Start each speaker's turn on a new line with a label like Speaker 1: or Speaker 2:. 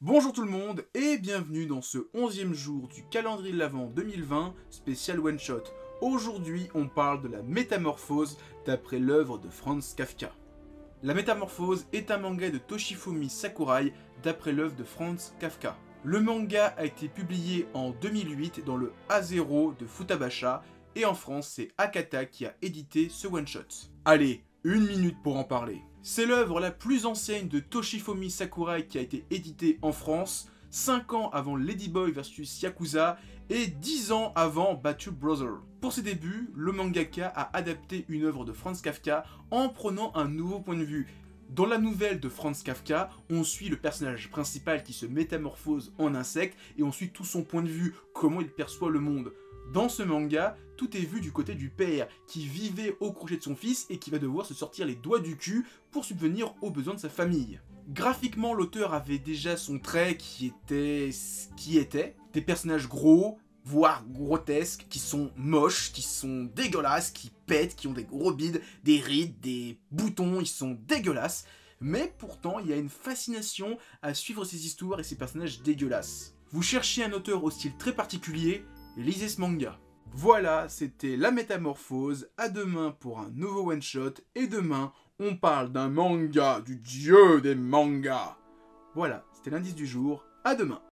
Speaker 1: Bonjour tout le monde et bienvenue dans ce 11e jour du calendrier de l'Avent 2020 spécial One Shot. Aujourd'hui on parle de la Métamorphose d'après l'œuvre de Franz Kafka. La Métamorphose est un manga de Toshifumi Sakurai d'après l'œuvre de Franz Kafka. Le manga a été publié en 2008 dans le A0 de Futabasha et en France c'est Akata qui a édité ce one shot. Allez, une minute pour en parler. C'est l'œuvre la plus ancienne de Toshifumi Sakurai qui a été éditée en France, 5 ans avant Ladyboy vs Yakuza et 10 ans avant Battle Brother. Pour ses débuts, le mangaka a adapté une œuvre de Franz Kafka en prenant un nouveau point de vue. Dans la nouvelle de Franz Kafka, on suit le personnage principal qui se métamorphose en insecte et on suit tout son point de vue, comment il perçoit le monde. Dans ce manga, tout est vu du côté du père, qui vivait au crochet de son fils et qui va devoir se sortir les doigts du cul pour subvenir aux besoins de sa famille. Graphiquement, l'auteur avait déjà son trait qui était ce qui était. Des personnages gros, voire grotesques, qui sont moches, qui sont dégueulasses, qui pètent, qui ont des gros bides, des rides, des boutons, ils sont dégueulasses. Mais pourtant, il y a une fascination à suivre ces histoires et ces personnages dégueulasses. Vous cherchez un auteur au style très particulier, lisez ce manga. Voilà, c'était La Métamorphose, à demain pour un nouveau one shot, et demain, on parle d'un manga, du dieu des mangas. Voilà, c'était l'indice du jour, à demain.